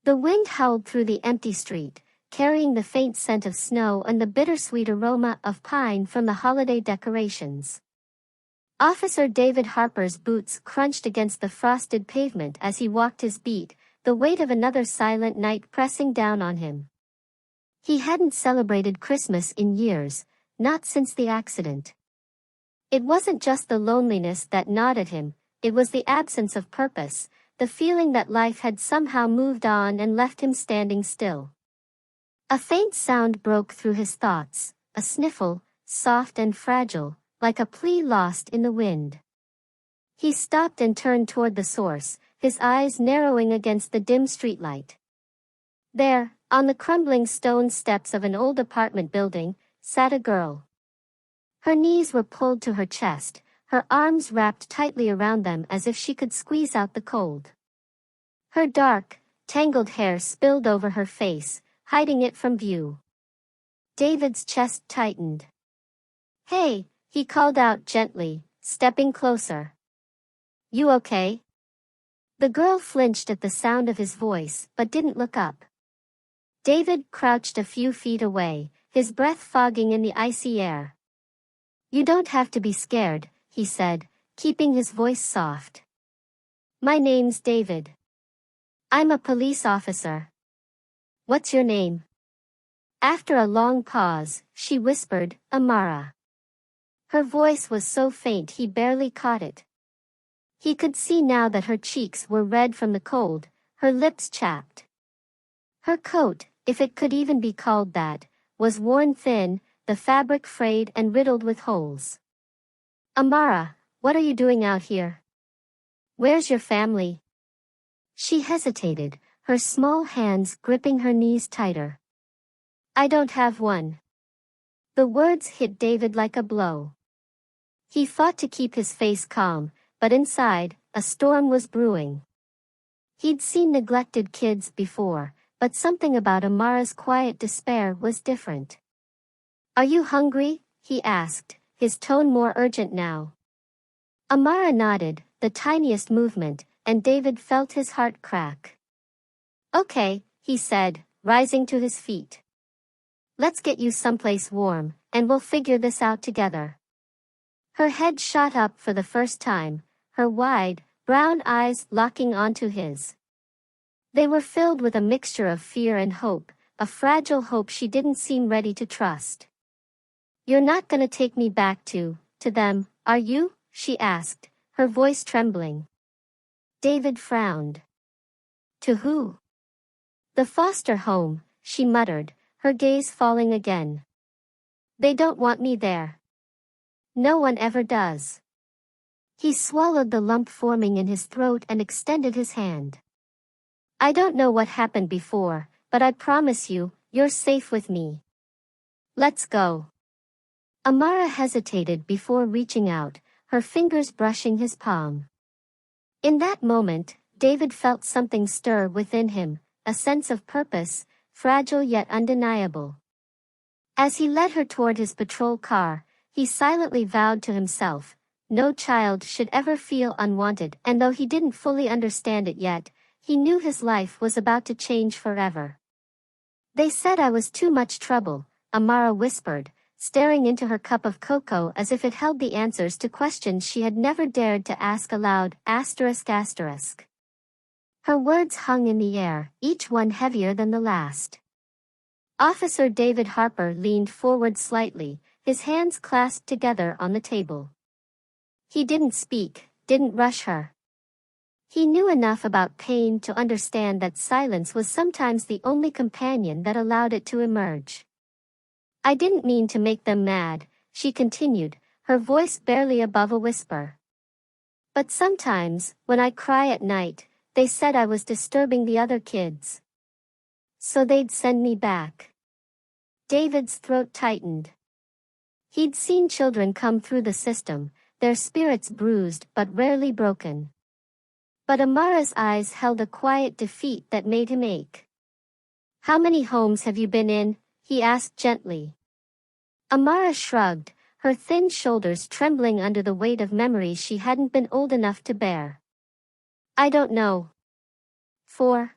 The wind howled through the empty street, carrying the faint scent of snow and the bittersweet aroma of pine from the holiday decorations. Officer David Harper's boots crunched against the frosted pavement as he walked his beat, the weight of another silent night pressing down on him. He hadn't celebrated Christmas in years, not since the accident. It wasn't just the loneliness that gnawed at him, it was the absence of purpose, the feeling that life had somehow moved on and left him standing still. A faint sound broke through his thoughts, a sniffle, soft and fragile, like a plea lost in the wind. He stopped and turned toward the source, his eyes narrowing against the dim streetlight. There, on the crumbling stone steps of an old apartment building, sat a girl. Her knees were pulled to her chest, her arms wrapped tightly around them as if she could squeeze out the cold. Her dark, tangled hair spilled over her face, hiding it from view. David's chest tightened. "Hey," he called out gently, stepping closer. "You okay?" The girl flinched at the sound of his voice, but didn't look up. David crouched a few feet away, his breath fogging in the icy air. "You don't have to be scared," he said, keeping his voice soft. "My name's David. I'm a police officer. What's your name?" After a long pause, she whispered, "Amara." Her voice was so faint he barely caught it. He could see now that her cheeks were red from the cold, her lips chapped. Her coat, if it could even be called that, was worn thin, the fabric frayed and riddled with holes. "Amara, what are you doing out here? Where's your family?" She hesitated, her small hands gripping her knees tighter. "I don't have one." The words hit David like a blow. He fought to keep his face calm, but inside, a storm was brewing. He'd seen neglected kids before, but something about Amara's quiet despair was different. "Are you hungry?" he asked, his tone more urgent now. Amara nodded, the tiniest movement, and David felt his heart crack. "Okay," he said, rising to his feet. "Let's get you someplace warm, and we'll figure this out together." Her head shot up for the first time, her wide, brown eyes locking onto his. They were filled with a mixture of fear and hope, a fragile hope she didn't seem ready to trust. "You're not gonna take me back to them, are you?" she asked, her voice trembling. David frowned. "To who?" "The foster home," she muttered, her gaze falling again. "They don't want me there. No one ever does." He swallowed the lump forming in his throat and extended his hand. "I don't know what happened before, but I promise you, you're safe with me. Let's go." Amara hesitated before reaching out, her fingers brushing his palm. In that moment, David felt something stir within him, a sense of purpose, fragile yet undeniable. As he led her toward his patrol car, he silently vowed to himself, no child should ever feel unwanted, and though he didn't fully understand it yet, he knew his life was about to change forever. "They said I was too much trouble," Amara whispered, staring into her cup of cocoa as if it held the answers to questions she had never dared to ask aloud, ***. Her words hung in the air, each one heavier than the last. Officer David Harper leaned forward slightly, his hands clasped together on the table. He didn't speak, didn't rush her. He knew enough about pain to understand that silence was sometimes the only companion that allowed it to emerge. "I didn't mean to make them mad," she continued, her voice barely above a whisper. "But sometimes, when I cry at night, they said I was disturbing the other kids. So they'd send me back." David's throat tightened. He'd seen children come through the system, their spirits bruised but rarely broken. But Amara's eyes held a quiet defeat that made him ache. "How many homes have you been in?" he asked gently. Amara shrugged, her thin shoulders trembling under the weight of memories she hadn't been old enough to bear. "I don't know. 4.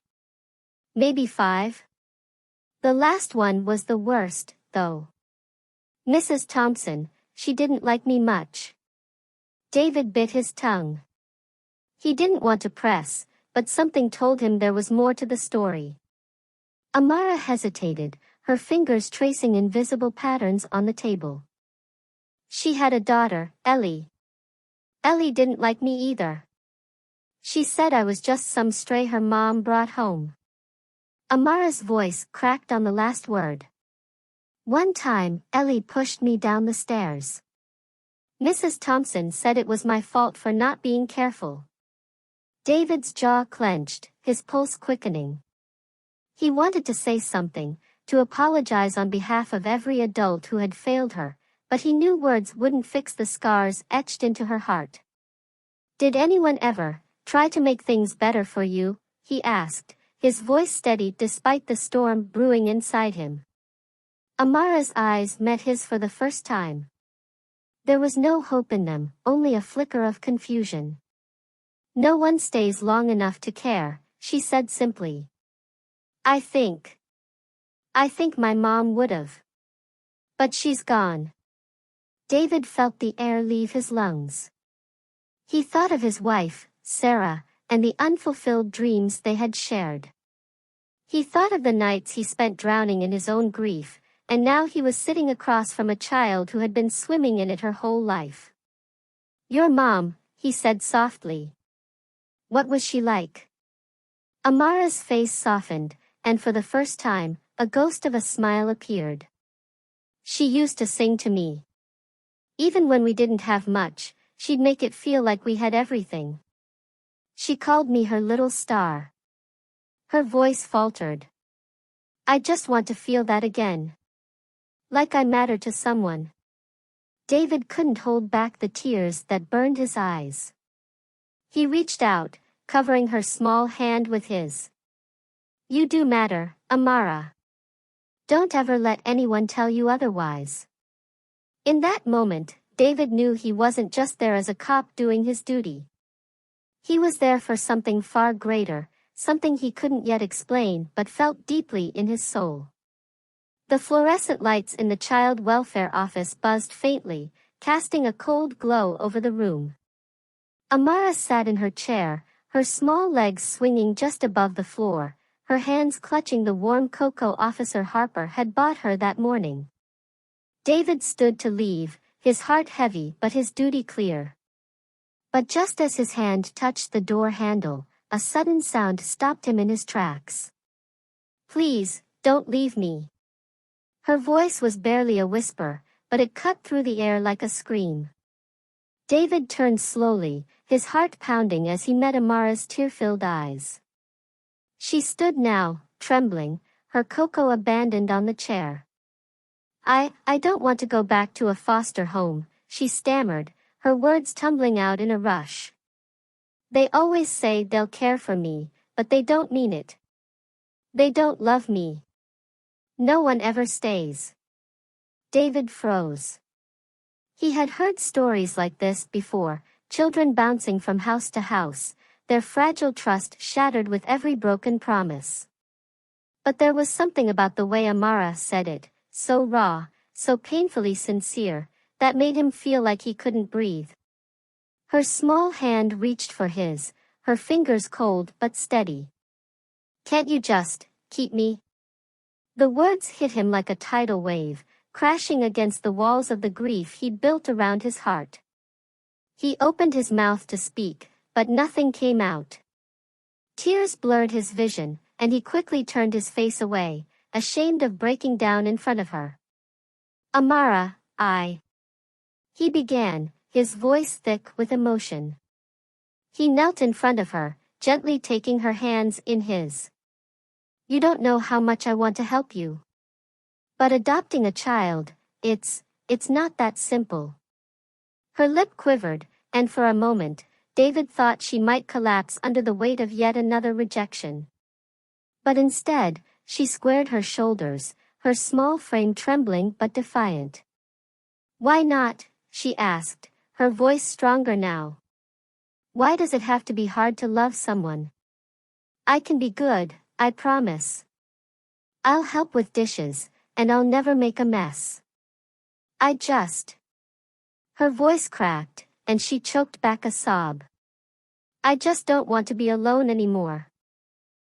Maybe 5. The last one was the worst, though. Mrs. Thompson, she didn't like me much. David bit his tongue. He didn't want to press, but something told him there was more to the story. Amara hesitated, her fingers tracing invisible patterns on the table. She had a daughter, Ellie. Ellie didn't like me either. She said I was just some stray her mom brought home. Amara's voice cracked on the last word. One time, Ellie pushed me down the stairs. Mrs. Thompson said it was my fault for not being careful. David's jaw clenched, his pulse quickening. He wanted to say something, to apologize on behalf of every adult who had failed her, but he knew words wouldn't fix the scars etched into her heart. Did anyone ever try to make things better for you? He asked, his voice steady despite the storm brewing inside him. Amara's eyes met his for the first time. There was no hope in them, only a flicker of confusion. No one stays long enough to care, she said simply. I think my mom would've. But she's gone. David felt the air leave his lungs. He thought of his wife, Sarah, and the unfulfilled dreams they had shared. He thought of the nights he spent drowning in his own grief, and now he was sitting across from a child who had been swimming in it her whole life. Your mom, he said softly. What was she like? Amara's face softened, and for the first time, a ghost of a smile appeared. She used to sing to me. Even when we didn't have much, she'd make it feel like we had everything. She called me her little star. Her voice faltered. I just want to feel that again. Like I matter to someone. David couldn't hold back the tears that burned his eyes. He reached out, covering her small hand with his. You do matter, Amara. Don't ever let anyone tell you otherwise. In that moment, David knew he wasn't just there as a cop doing his duty. He was there for something far greater, something he couldn't yet explain but felt deeply in his soul. The fluorescent lights in the child welfare office buzzed faintly, casting a cold glow over the room. Amara sat in her chair, her small legs swinging just above the floor, her hands clutching the warm cocoa Officer Harper had bought her that morning. David stood to leave, his heart heavy but his duty clear. But just as his hand touched the door handle, a sudden sound stopped him in his tracks. Please, don't leave me. Her voice was barely a whisper, but it cut through the air like a scream. David turned slowly, his heart pounding as he met Amara's tear-filled eyes. She stood now, trembling, her cocoa abandoned on the chair. I don't want to go back to a foster home, she stammered, her words tumbling out in a rush. They always say they'll care for me, but they don't mean it. They don't love me. No one ever stays. David froze. He had heard stories like this before, children bouncing from house to house, their fragile trust shattered with every broken promise. But there was something about the way Amara said it, so raw, so painfully sincere, that made him feel like he couldn't breathe. Her small hand reached for his, her fingers cold but steady. Can't you just keep me? The words hit him like a tidal wave, crashing against the walls of the grief he'd built around his heart. He opened his mouth to speak, but nothing came out. Tears blurred his vision, and he quickly turned his face away, ashamed of breaking down in front of her. Amara, he began, his voice thick with emotion. He knelt in front of her, gently taking her hands in his. You don't know how much I want to help you. But adopting a child, it's not that simple. Her lip quivered, and for a moment, David thought she might collapse under the weight of yet another rejection. But instead, she squared her shoulders, her small frame trembling but defiant. Why not? She asked, her voice stronger now. Why does it have to be hard to love someone? I can be good, I promise. I'll help with dishes, and I'll never make a mess. I just. Her voice cracked, and she choked back a sob. I just don't want to be alone anymore.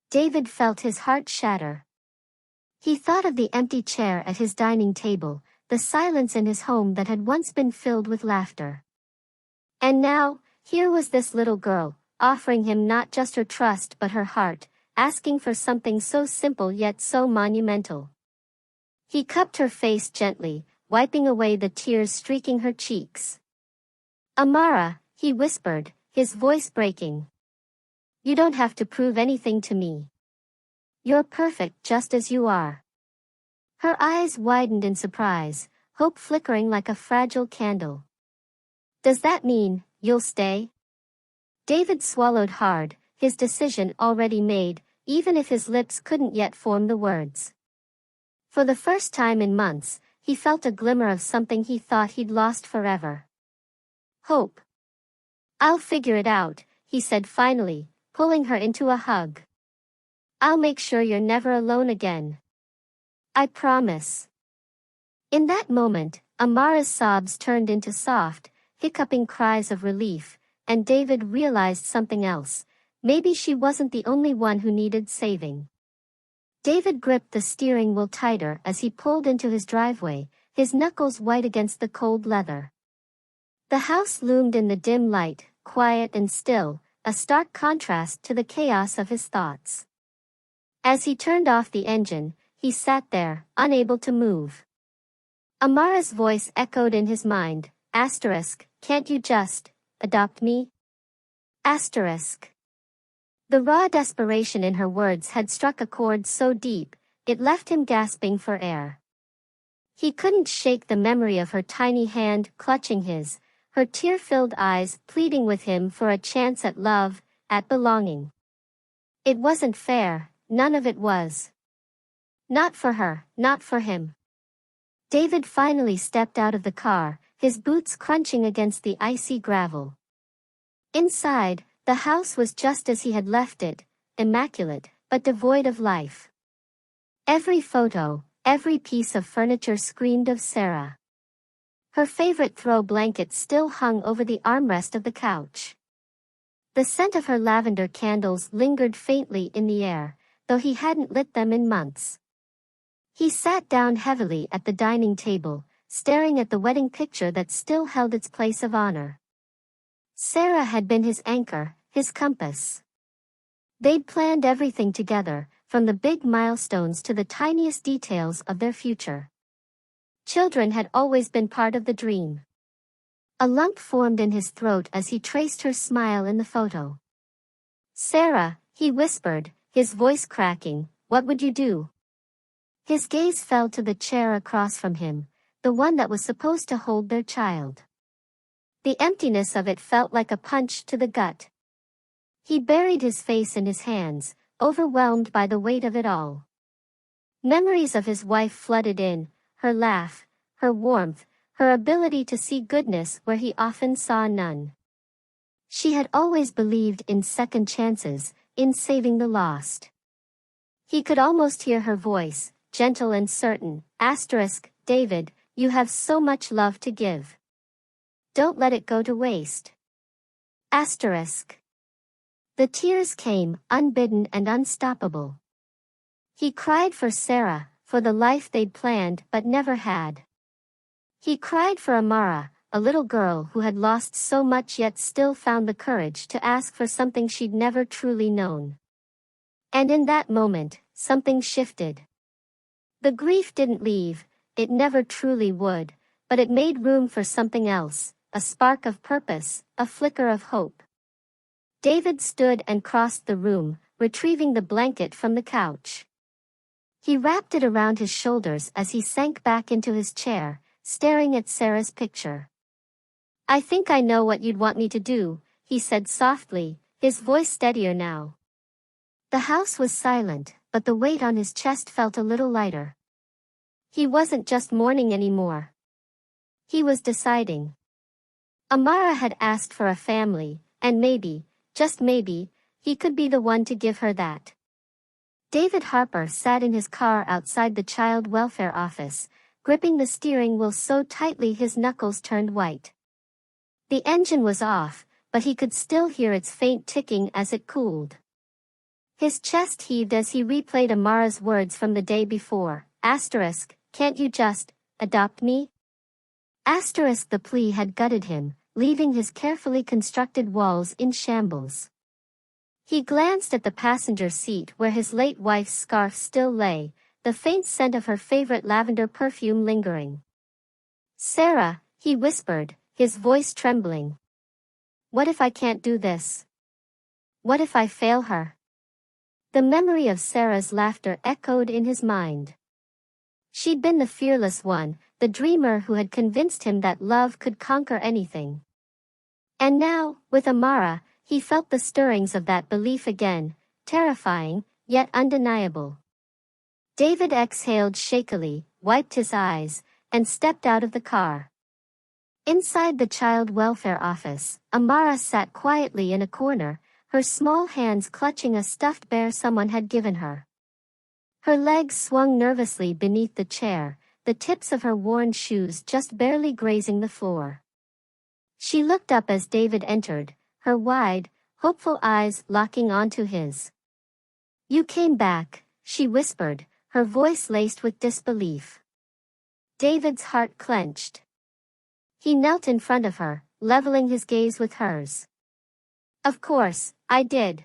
David felt his heart shatter. He thought of the empty chair at his dining table, the silence in his home that had once been filled with laughter. And now, here was this little girl, offering him not just her trust but her heart, asking for something so simple yet so monumental. He cupped her face gently, wiping away the tears streaking her cheeks. Amara, he whispered, his voice breaking. You don't have to prove anything to me. You're perfect just as you are. Her eyes widened in surprise, hope flickering like a fragile candle. Does that mean, you'll stay? David swallowed hard, his decision already made, even if his lips couldn't yet form the words. For the first time in months, he felt a glimmer of something he thought he'd lost forever. Hope. I'll figure it out, he said finally, pulling her into a hug. I'll make sure you're never alone again. I promise. In that moment, Amara's sobs turned into soft, hiccuping cries of relief, and David realized something else. Maybe she wasn't the only one who needed saving. David gripped the steering wheel tighter as he pulled into his driveway, his knuckles white against the cold leather. The house loomed in the dim light, quiet and still, a stark contrast to the chaos of his thoughts. As he turned off the engine, he sat there, unable to move. Amara's voice echoed in his mind, can't you just adopt me? The raw desperation in her words had struck a chord so deep, it left him gasping for air. He couldn't shake the memory of her tiny hand clutching his, her tear-filled eyes pleading with him for a chance at love, at belonging. It wasn't fair, none of it was. Not for her, not for him. David finally stepped out of the car, his boots crunching against the icy gravel. Inside, the house was just as he had left it, immaculate, but devoid of life. Every photo, every piece of furniture screamed of Sarah. Her favorite throw blanket still hung over the armrest of the couch. The scent of her lavender candles lingered faintly in the air, though he hadn't lit them in months. He sat down heavily at the dining table, staring at the wedding picture that still held its place of honor. Sarah had been his anchor, his compass. They'd planned everything together, from the big milestones to the tiniest details of their future. Children had always been part of the dream. A lump formed in his throat as he traced her smile in the photo. Sarah, he whispered, his voice cracking, what would you do? His gaze fell to the chair across from him, the one that was supposed to hold their child. The emptiness of it felt like a punch to the gut. He buried his face in his hands, overwhelmed by the weight of it all. Memories of his wife flooded in, her laugh, her warmth, her ability to see goodness where he often saw none. She had always believed in second chances, in saving the lost. He could almost hear her voice, gentle and certain, David, you have so much love to give. Don't let it go to waste. The tears came, unbidden and unstoppable. He cried for Sarah, for the life they'd planned but never had. He cried for Amara, a little girl who had lost so much yet still found the courage to ask for something she'd never truly known. And in that moment, something shifted. The grief didn't leave, it never truly would, but it made room for something else, a spark of purpose, a flicker of hope. David stood and crossed the room, retrieving the blanket from the couch. He wrapped it around his shoulders as he sank back into his chair, staring at Sarah's picture. I think I know what you'd want me to do, he said softly, his voice steadier now. The house was silent, but the weight on his chest felt a little lighter. He wasn't just mourning anymore. He was deciding. Amara had asked for a family, and maybe, just maybe, he could be the one to give her that. David Harper sat in his car outside the child welfare office, gripping the steering wheel so tightly his knuckles turned white. The engine was off, but he could still hear its faint ticking as it cooled. His chest heaved as he replayed Amara's words from the day before. Can't you just adopt me? The plea had gutted him, leaving his carefully constructed walls in shambles. He glanced at the passenger seat where his late wife's scarf still lay, the faint scent of her favorite lavender perfume lingering. Sarah, he whispered, his voice trembling. What if I can't do this? What if I fail her? The memory of Sarah's laughter echoed in his mind. She'd been the fearless one, the dreamer who had convinced him that love could conquer anything. And now, with Amara, he felt the stirrings of that belief again, terrifying, yet undeniable. David exhaled shakily, wiped his eyes, and stepped out of the car. Inside the child welfare office, Amara sat quietly in a corner, her small hands clutching a stuffed bear someone had given her. Her legs swung nervously beneath the chair, the tips of her worn shoes just barely grazing the floor. She looked up as David entered, her wide, hopeful eyes locking onto his. You came back, she whispered, her voice laced with disbelief. David's heart clenched. He knelt in front of her, leveling his gaze with hers. Of course, I did.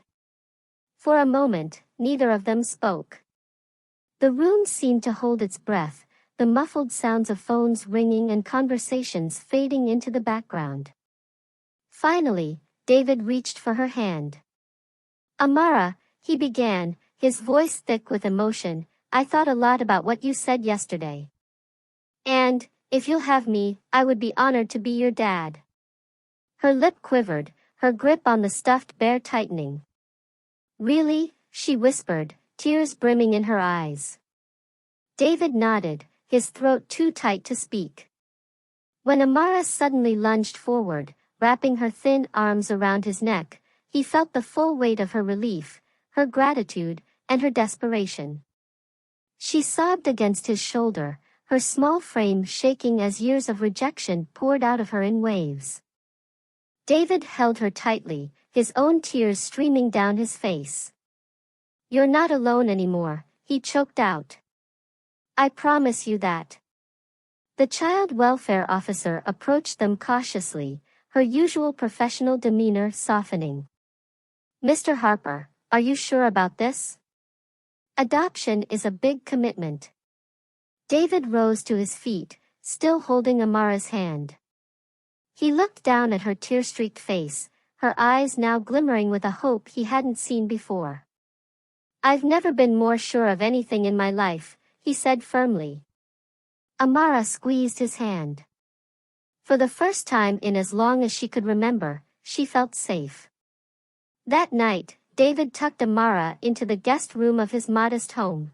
For a moment, neither of them spoke. The room seemed to hold its breath, the muffled sounds of phones ringing and conversations fading into the background. Finally, David reached for her hand. Amara, he began, his voice thick with emotion, I thought a lot about what you said yesterday. And, if you'll have me, I would be honored to be your dad. Her lip quivered, her grip on the stuffed bear tightening. Really? She whispered, tears brimming in her eyes. David nodded, his throat too tight to speak. When Amara suddenly lunged forward, wrapping her thin arms around his neck, he felt the full weight of her relief, her gratitude, and her desperation. She sobbed against his shoulder, her small frame shaking as years of rejection poured out of her in waves. David held her tightly, his own tears streaming down his face. You're not alone anymore, he choked out. I promise you that. The child welfare officer approached them cautiously, her usual professional demeanor softening. Mr. Harper, are you sure about this? Adoption is a big commitment. David rose to his feet, still holding Amara's hand. He looked down at her tear-streaked face, her eyes now glimmering with a hope he hadn't seen before. I've never been more sure of anything in my life, he said firmly. Amara squeezed his hand. For the first time in as long as she could remember, she felt safe. That night, David tucked Amara into the guest room of his modest home.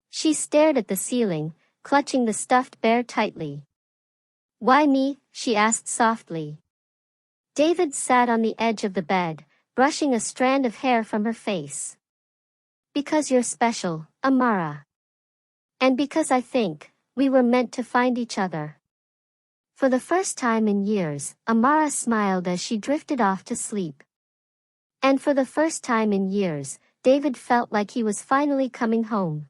She stared at the ceiling, clutching the stuffed bear tightly. Why me? She asked softly. David sat on the edge of the bed, brushing a strand of hair from her face. Because you're special, Amara. And because I think we were meant to find each other. For the first time in years, Amara smiled as she drifted off to sleep. And for the first time in years, David felt like he was finally coming home.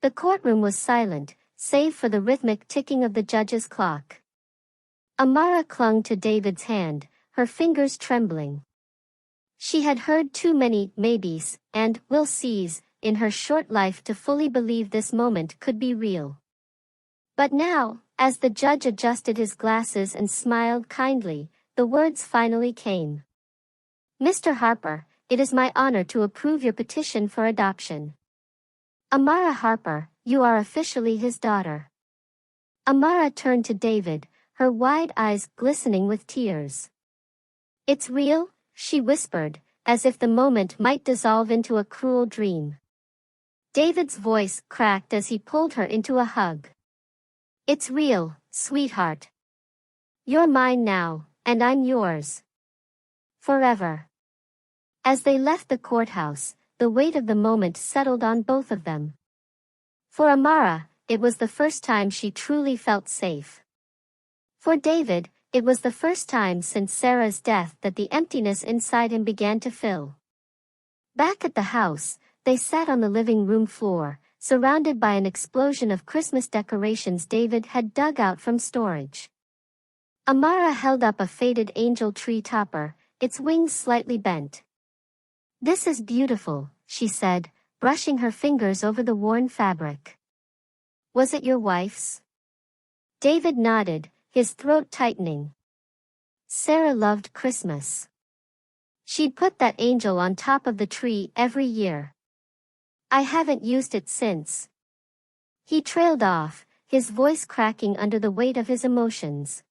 The courtroom was silent, save for the rhythmic ticking of the judge's clock. Amara clung to David's hand, her fingers trembling. She had heard too many maybes and will sees in her short life to fully believe this moment could be real. But now, as the judge adjusted his glasses and smiled kindly, the words finally came. Mr. Harper, it is my honor to approve your petition for adoption. Amara Harper, you are officially his daughter. Amara turned to David, her wide eyes glistening with tears. It's real, she whispered, as if the moment might dissolve into a cruel dream. David's voice cracked as he pulled her into a hug. It's real, sweetheart. You're mine now, and I'm yours. Forever. As they left the courthouse, the weight of the moment settled on both of them. For Amara, it was the first time she truly felt safe. For David, it was the first time since Sarah's death that the emptiness inside him began to fill. Back at the house, they sat on the living room floor, surrounded by an explosion of Christmas decorations David had dug out from storage. Amara held up a faded angel tree topper, its wings slightly bent. "This is beautiful," she said, brushing her fingers over the worn fabric. "Was it your wife's?" David nodded, his throat tightening. "Sarah loved Christmas. She'd put that angel on top of the tree every year. I haven't used it since." He trailed off, his voice cracking under the weight of his emotions.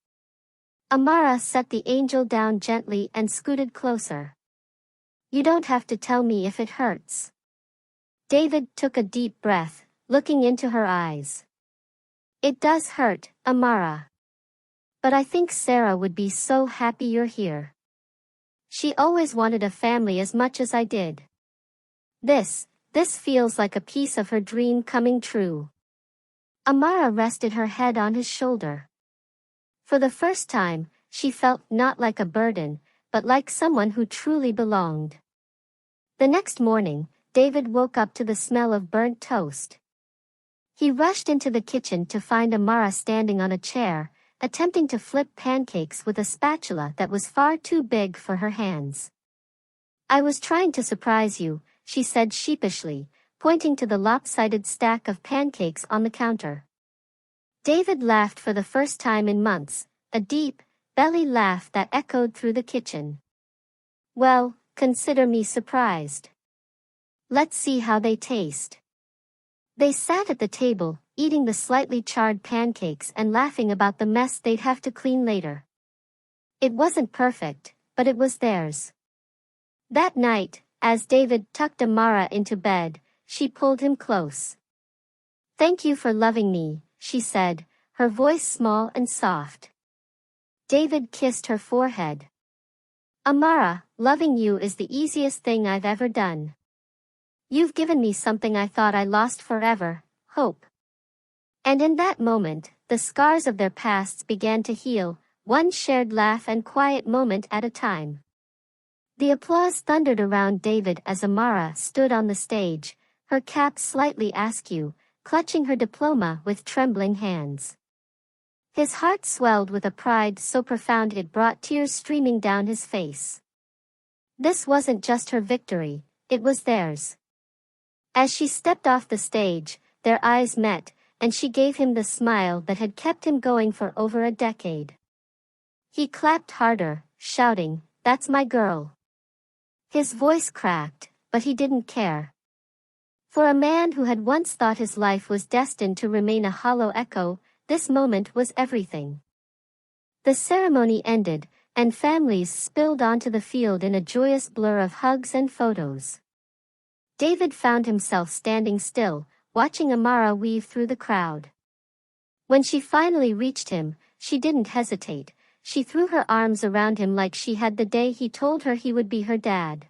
Amara set the angel down gently and scooted closer. "You don't have to tell me if it hurts." David took a deep breath, looking into her eyes. "It does hurt, Amara. But I think Sarah would be so happy you're here. She always wanted a family as much as I did. This feels like a piece of her dream coming true." Amara rested her head on his shoulder. For the first time, she felt not like a burden, but like someone who truly belonged. The next morning, David woke up to the smell of burnt toast. He rushed into the kitchen to find Amara standing on a chair, attempting to flip pancakes with a spatula that was far too big for her hands. "I was trying to surprise you," she said sheepishly, pointing to the lopsided stack of pancakes on the counter. David laughed for the first time in months, a deep, belly laugh that echoed through the kitchen. "Well, consider me surprised. Let's see how they taste." They sat at the table, eating the slightly charred pancakes and laughing about the mess they'd have to clean later. It wasn't perfect, but it was theirs. That night, as David tucked Amara into bed, she pulled him close. "Thank you for loving me," she said, her voice small and soft. David kissed her forehead. "Amara, loving you is the easiest thing I've ever done. You've given me something I thought I lost forever, hope." And in that moment, the scars of their pasts began to heal, one shared laugh and quiet moment at a time. The applause thundered around David as Amara stood on the stage, her cap slightly askew, clutching her diploma with trembling hands. His heart swelled with a pride so profound it brought tears streaming down his face. This wasn't just her victory, it was theirs. As she stepped off the stage, their eyes met, and she gave him the smile that had kept him going for over a decade. He clapped harder, shouting, "That's my girl." His voice cracked, but he didn't care. For a man who had once thought his life was destined to remain a hollow echo, this moment was everything. The ceremony ended, and families spilled onto the field in a joyous blur of hugs and photos. David found himself standing still, watching Amara weave through the crowd. When she finally reached him, she didn't hesitate. She threw her arms around him like she had the day he told her he would be her dad.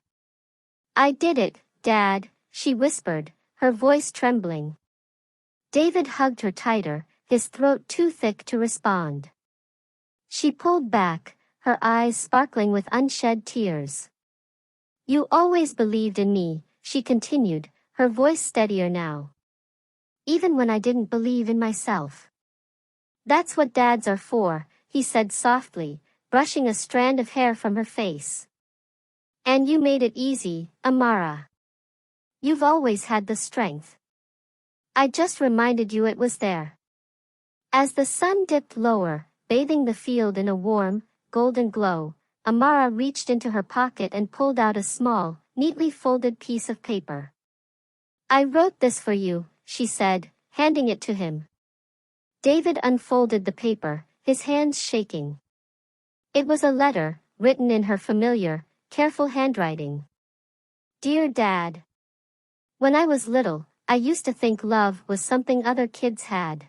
"I did it, Dad," she whispered, her voice trembling. David hugged her tighter, his throat too thick to respond. She pulled back, her eyes sparkling with unshed tears. "You always believed in me," she continued, her voice steadier now. "Even when I didn't believe in myself." "That's what dads are for," he said softly, brushing a strand of hair from her face. "And you made it easy, Amara. You've always had the strength. I just reminded you it was there." As the sun dipped lower, bathing the field in a warm, golden glow, Amara reached into her pocket and pulled out a small, neatly folded piece of paper. "I wrote this for you," she said, handing it to him. David unfolded the paper, his hands shaking. It was a letter, written in her familiar, careful handwriting. "Dear Dad. When I was little, I used to think love was something other kids had.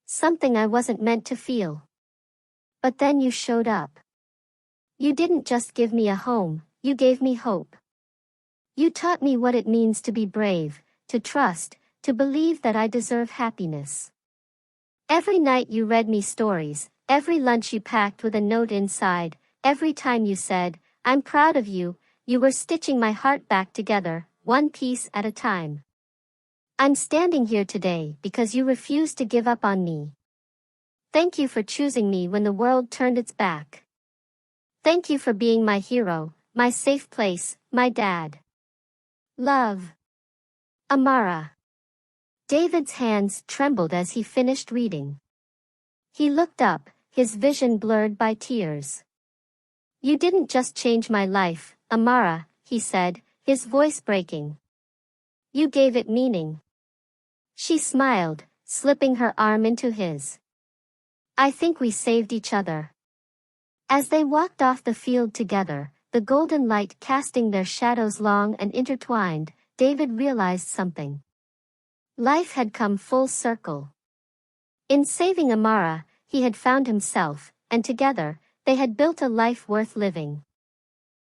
Something I wasn't meant to feel. But then you showed up. You didn't just give me a home, you gave me hope. You taught me what it means to be brave, to trust, to believe that I deserve happiness. Every night you read me stories, every lunch you packed with a note inside, every time you said, "I'm proud of you," you were stitching my heart back together, one piece at a time. I'm standing here today because you refused to give up on me. Thank you for choosing me when the world turned its back. Thank you for being my hero, my safe place, my dad. Love. Amara. David's hands trembled as he finished reading. He looked up, his vision blurred by tears. You didn't just change my life, Amara, he said, his voice breaking. You gave it meaning. She smiled, slipping her arm into his. I think we saved each other. As they walked off the field together, the golden light casting their shadows long and intertwined, David realized something. Life had come full circle. In saving Amara, he had found himself, and together, they had built a life worth living.